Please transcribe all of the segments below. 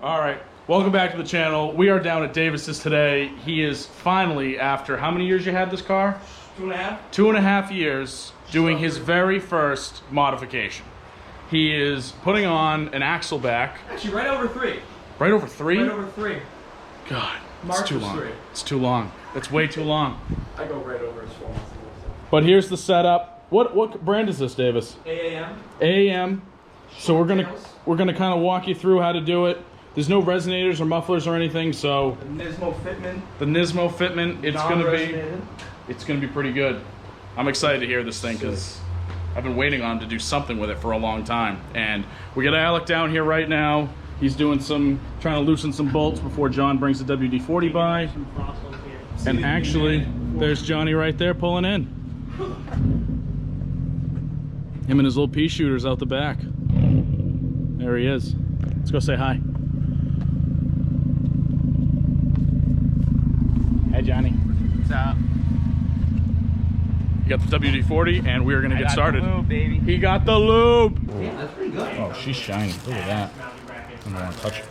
All right, welcome back to the channel. We are down at Davis's today. He is finally, after how many years you had this car? 2.5. 2.5 years, doing his very first modification. He is putting on an Axleback. Actually, right over 3. Right over 3? Right over 3. God, March it's too was long. 3. It's too long. That's way too long. I go right over as well. But here's the setup. What brand is this, Davis? AAM. AAM. So we're gonna kind of walk you through how to do it. There's no resonators or mufflers or anything, so The NISMO fitment. the NISMO fitment, it's gonna be pretty good. I'm excited to hear this thing because I've been waiting on him to do something with it for a long time. And we got Alec down here right now. He's doing trying to loosen some bolts before John brings the WD-40 by. And actually, there's Johnny right there pulling in. Him and his little pea shooters out the back. There he is. Let's go say hi. Hey, Johnny. What's up? You got the WD-40, and we are going to get started. The lube, baby. He got the lube. Damn, that's pretty good. Oh, she's shiny. Look at that. I don't want to touch it.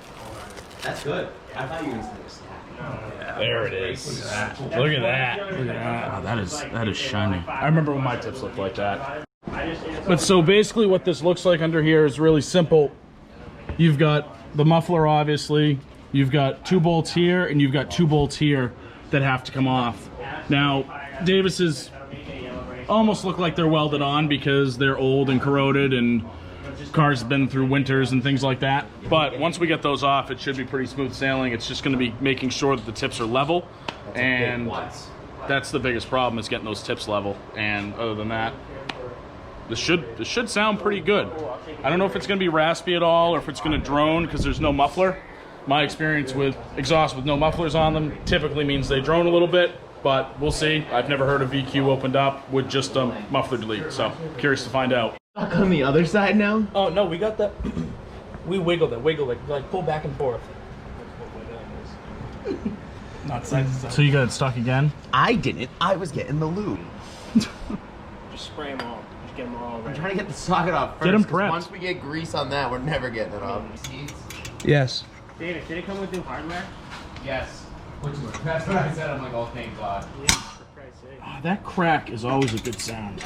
That's good. I thought you were going to snap. There it is. Look at that. Look at that. Look at that. Oh, that is shiny. I remember when my tips looked like that. But so basically what this looks like under here is really simple. You've got the muffler, obviously. You've got 2 bolts here, and you've got 2 bolts here that have to come off. Now, Davis's almost look like they're welded on because they're old and corroded and cars have been through winters and things like that. But once we get those off, it should be pretty smooth sailing. It's just going to be making sure that the tips are level, and that's the biggest problem, is getting those tips level. And other than that, this should sound pretty good. I don't know if it's going to be raspy at all or if it's going to drone because there's no muffler. My experience with exhausts with no mufflers on them typically means they drone a little bit, but we'll see. I've never heard a VQ opened up with just a muffler delete, so curious to find out. Stuck on the other side now? Oh, no, we got that. We wiggled it, like pull back and forth. Not side to side. So you got it stuck again? I didn't. I was getting the lube. Just spray them all. Just get them all I'm ready. trying to get the socket off first. Get 'em 'cause prepped. Once we get grease on that, we're never getting it off. Yes. David, did it come with new hardware? Yes. That's what I said. I'm like, oh, thank God. Yeah, for Christ's sake. Oh, that crack is always a good sound.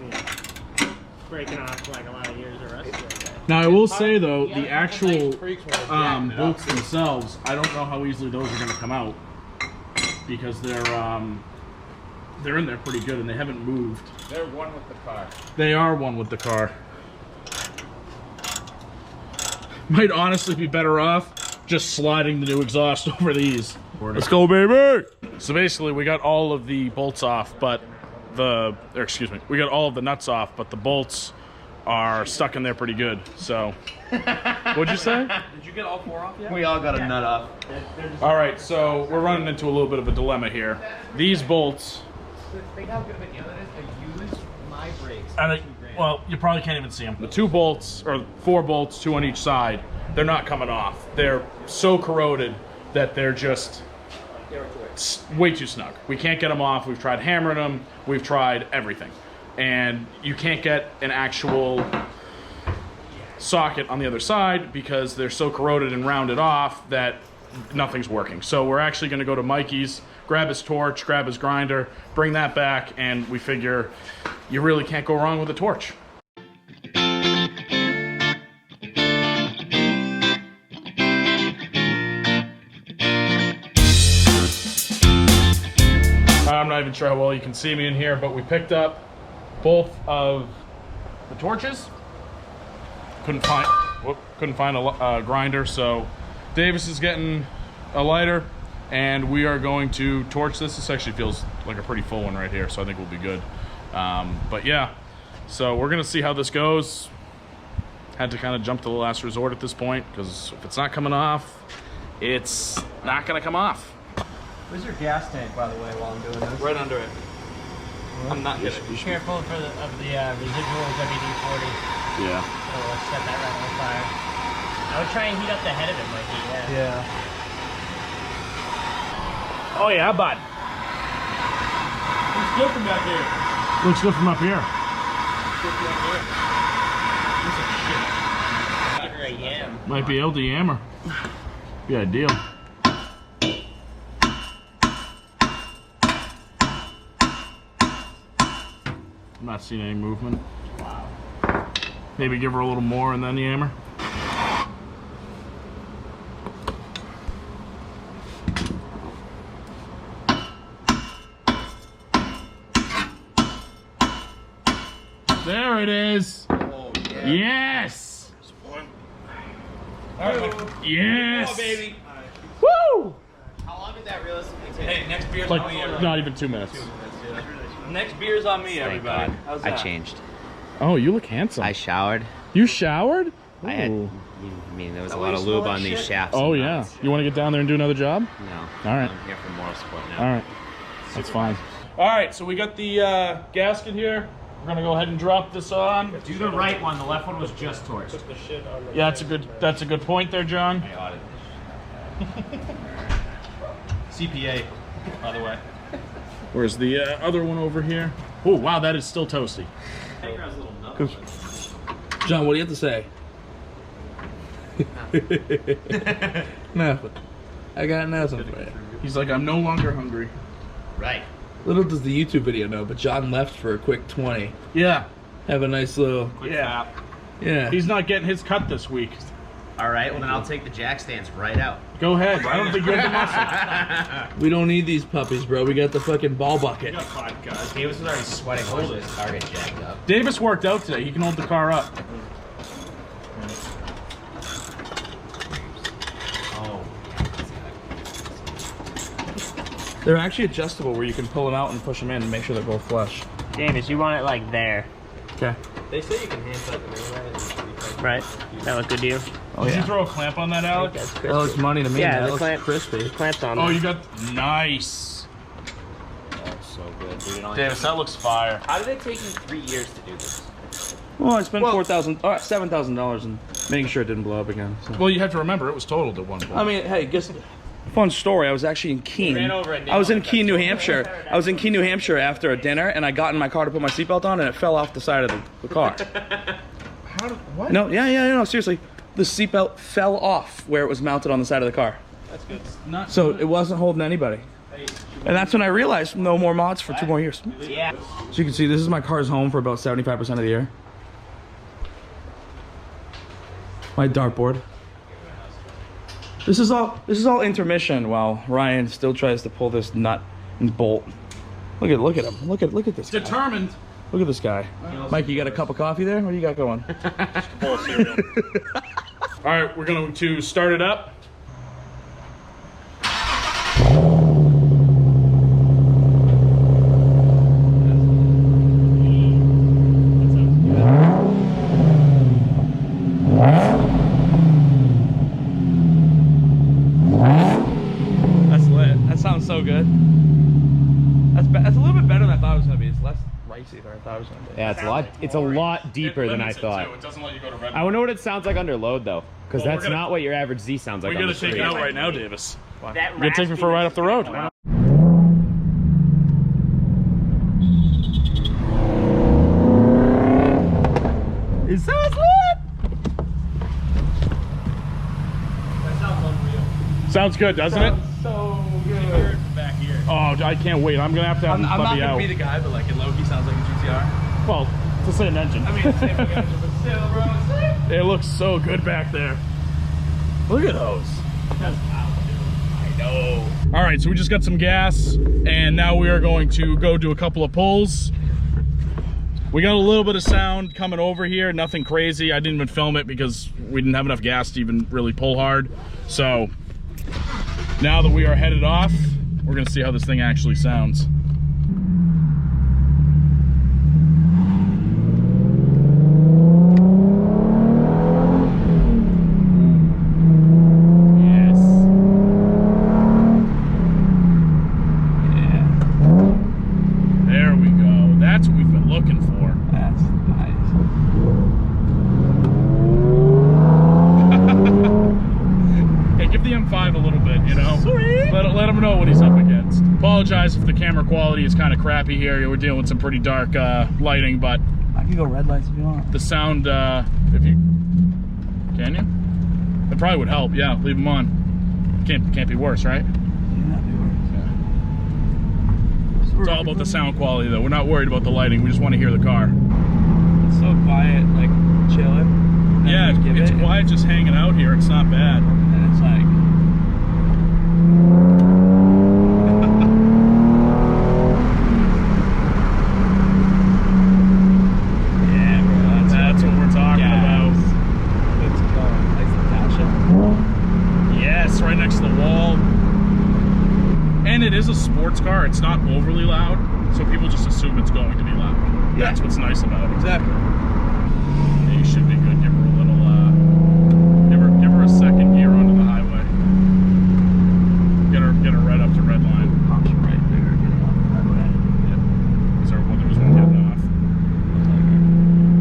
Yeah. Breaking off like a lot of years of rust like that. Now I will say though, the actual bolts themselves, I don't know how easily those are going to come out because they're in there pretty good and they haven't moved. They're one with the car. They are one with the car. Might honestly be better off just sliding the new exhaust over these. Let's go, baby! So basically, we got all of the bolts off, but we got all of the nuts off, but the bolts are stuck in there pretty good. So, what'd you say? Did you get all 4 off yet? We all got a nut off. All right, so we're running into a little bit of a dilemma here. These bolts, Think how good of a deal it is to use my brakes. well, you probably can't even see them. The 2 bolts, or 4 bolts, 2 on each side, they're not coming off. They're so corroded that they're just way too snug. We can't get them off. We've tried hammering them. We've tried everything. And you can't get an actual socket on the other side because they're so corroded and rounded off that nothing's working. So we're actually going to go to Mikey's, grab his torch, grab his grinder, bring that back, and we figure you really can't go wrong with a torch. I'm not even sure how well you can see me in here, but we picked up both of the torches. Couldn't find a grinder, so Davis is getting a lighter, and we are going to torch this. This actually feels like a pretty full one right here, so I think we'll be good. But yeah, so we're gonna see how this goes. Had to kind of jump to the last resort at this point, because if it's not coming off, it's not gonna come off. Where's your gas tank, by the way, while I'm doing this? Right under it. I'm not gonna. Be careful of the residual WD-40. Yeah. Oh, let's set that right on fire. I would try and heat up the head of it, Mikey. Yeah. Oh yeah, bud. Looks good from back here. Looks good from up here. Or a yam. Might be able to yammer. Be ideal. I'm not seeing any movement. Wow. Maybe give her a little more and then the hammer. There it is. Oh, yeah. Yes. Yes. Oh, baby. Woo! How long did that realistically take? Hey, next beer's Like on me, everybody. not even 2 minutes. Next beer's on me, everybody. How's I that? changed. Oh, you look handsome. I showered. You showered? I had, Ooh. I mean, there was a That lot way of you smell lube that on these shit? shafts. Oh and yeah. nuts. You want to get down there and do another job? No. All right. I'm here for moral support now. All right. That's fine. All right, so we got the gasket here. We're gonna go ahead and drop this on. Do the right one. The left one was just torched. Yeah, that's a good point there, John. I audited. CPA, by the way. Where's the other one over here? Oh wow, that is still toasty. John, what do you have to say? Nothing. I got nothing for you. He's like, I'm no longer hungry. Right. Little does the YouTube video know, but John left for a quick 20. Yeah. Have a nice little, Yeah. yeah. He's not getting his cut this week. All right. Well, then I'll take the jack stands right out. Go ahead. I don't think you have the muscle. We don't need these puppies, bro. We got the fucking ball bucket. Davis was already sweating watching this car get jacked up. Davis worked out today. He can hold the car up. Oh. They're actually adjustable where you can pull them out and push them in and make sure they're both flush. Davis, you want it like there, Okay. They say you can hand cut them anyway. right? That look good to you? Oh, Did you yeah. throw a clamp on that, Alex? That's That crispy. looks money to me. Yeah, That the looks clamp- crispy. Clamped on Oh, there. you got nice. So good, dude. It only Davis, that looks fire. How did it take you 3 years to do this? Well, I spent $7,000 in making sure it didn't blow up again. So. Well, you have to remember it was totaled at one point. I mean, hey, guess. Fun story. I was actually in Keene. ran over and I was in nailed it. Keene, New Hampshire. I was in Keene, New Hampshire after a dinner, and I got in my car to put my seatbelt on, and it fell off the side of the car. How did, what? No, no, seriously. The seatbelt fell off where it was mounted on the side of the car. That's good. Not So it wasn't holding anybody. And that's when I realized no more mods for 2 more years. Yeah. So you can see this is my car's home for about 75% of the year. My dartboard. This is all intermission while Ryan still tries to pull this nut and bolt. Look at him. Look at this guy. determined. Look at this guy. Mike, you got a cup of coffee there? What do you got going? Bowl of cereal. All right, we're going to start it up. That's lit. That sounds so good. That's a little bit better than I thought it was gonna be. It's less ricey than I thought it was gonna be. Yeah, it's a lot deeper than I thought. It doesn't let you go to red. I wonder what it sounds like under load though, because Well, we're that's gonna- not what your average Z sounds like. We on gotta the take street. it out right now, Davis. That You're gonna take me for a ride up the road. It sounds lit. That sounds unreal. Sounds good, doesn't it? So good. Back here. Oh, I can't wait. I'm gonna have to have I'm this not puppy gonna out. be the guy, but like in Loki sounds like a GTR. Well, it's the same engine. I mean, it's the same engine, but still, bro. It looks so good back there. Look at those. I know. All right, so we just got some gas, and now we are going to go do a couple of pulls. We got a little bit of sound coming over here, nothing crazy. I didn't even film it because we didn't have enough gas to even really pull hard. So now that we are headed off, we're gonna see how this thing actually sounds. Yes. Yeah, There we go. That's what we've been looking for. that's nice. Hey, give the M5 a little bit, you know? Sweet. Let him know what he's up against. Apologize if the camera quality is kind of crappy here. We're dealing with some pretty dark lighting, but I can go red lights if you want. the sound, if you... Can you? It probably would help, yeah. Leave them on. Can't be worse, right? It's all about the sound quality, though. We're not worried about the lighting. We just want to hear the car. It's so quiet, like chilling. Yeah, it's quiet, just hanging out here. It's not bad. And it's like. Yeah, bro. That's what we're talking about. Let's go. Nice township. Yes, right next to the wall. And it is a sports car. It's not overly loud, so people just assume it's going to be loud. Yeah. That's what's nice about it. Exactly. Yeah, you should be good. Give her a little, give her a second gear onto the highway. Get her right up to red line. Pops right there, getting off the highway. Yep. There was one getting off.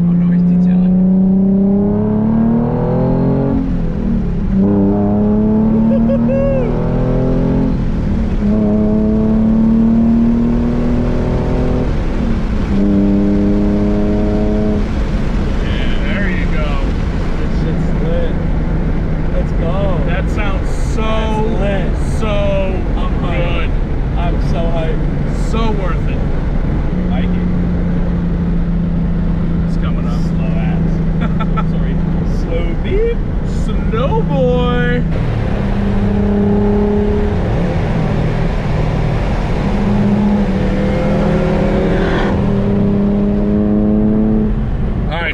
Oh no, he's detailing.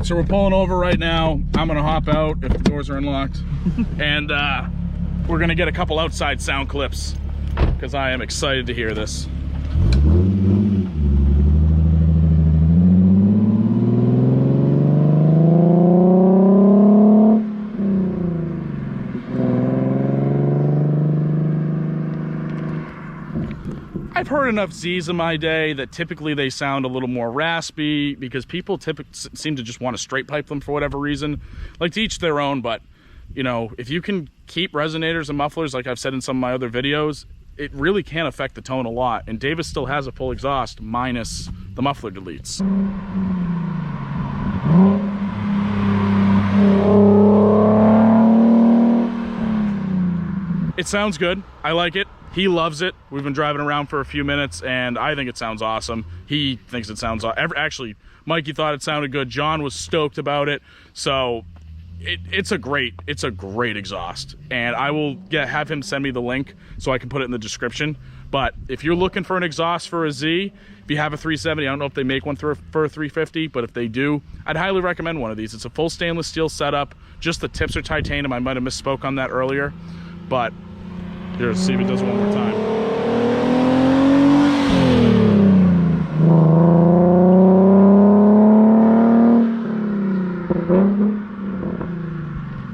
So we're pulling over right now. I'm gonna hop out if the doors are unlocked. And we're gonna get a couple outside sound clips because I am excited to hear this. I've heard enough Z's in my day that typically they sound a little more raspy because people seem to just want to straight pipe them for whatever reason. Like, to each their own, but you know, if you can keep resonators and mufflers, like I've said in some of my other videos, it really can affect the tone a lot. And Davis still has a full exhaust minus the muffler deletes. It sounds good. I like it. He loves it. We've been driving around for a few minutes, and I think it sounds awesome. He thinks it sounds awesome. Actually, Mikey thought it sounded good. John was stoked about it. So it's a great exhaust. And I will have him send me the link so I can put it in the description. But if you're looking for an exhaust for a Z, if you have a 370, I don't know if they make one for a 350, but if they do, I'd highly recommend one of these. It's a full stainless steel setup. Just the tips are titanium. I might have misspoke on that earlier, but here, let's see if it does one more time.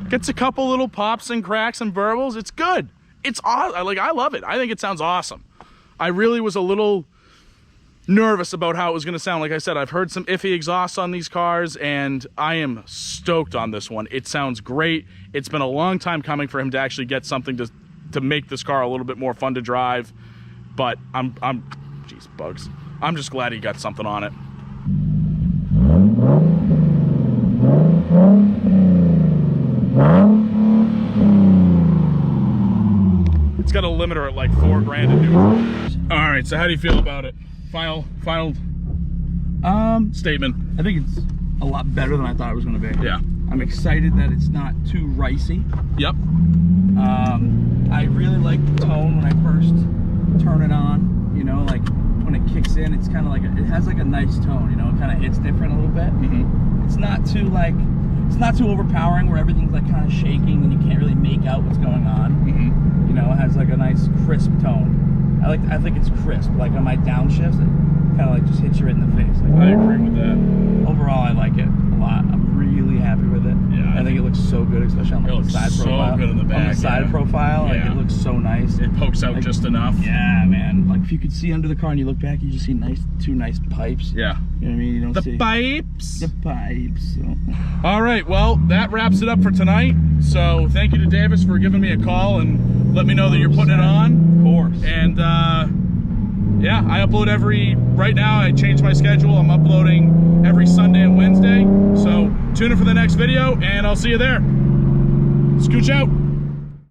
Gets a couple little pops and cracks and burbles. It's good. It's awesome. I love it. I think it sounds awesome. I really was a little nervous about how it was going to sound. Like I said, I've heard some iffy exhausts on these cars, and I am stoked on this one. It sounds great. It's been a long time coming for him to actually get something to make this car a little bit more fun to drive, but geez, bugs. I'm just glad he got something on it. It's got a limiter at like $4 grand in neutral. All right, so how do you feel about it? Final statement. I think it's a lot better than I thought it was going to be. Yeah. I'm excited that it's not too ricey. Yep. I really like the tone when I first turn it on. You know, like when it kicks in, it's kind of like it has like a nice tone. You know, it kind of hits different a little bit. Mm-hmm. It's not too overpowering where everything's like kind of shaking and you can't really make out what's going on. Mm-hmm. You know, it has like a nice crisp tone. I think it's crisp. Like on my downshifts, it kind of like just hits you right in the face. Like, I agree with that. Overall, I like it a lot. I'm really happy with it. Yeah, I think it looks so good, especially on like, the side profile. So good in the back. On the side profile, like Yeah. it looks so nice. It pokes out like, just enough. Yeah, man. Like if you could see under the car and you look back, you just see two nice pipes. Yeah. You know what I mean? You don't see The pipes. the pipes. So. All right, well, that wraps it up for tonight. So thank you to Davis for giving me a call and let me know that you're putting it on. Of course. And yeah, I upload right now I changed my schedule. I'm uploading every Sunday and Wednesday. So tune in for the next video and I'll see you there. Scooch out.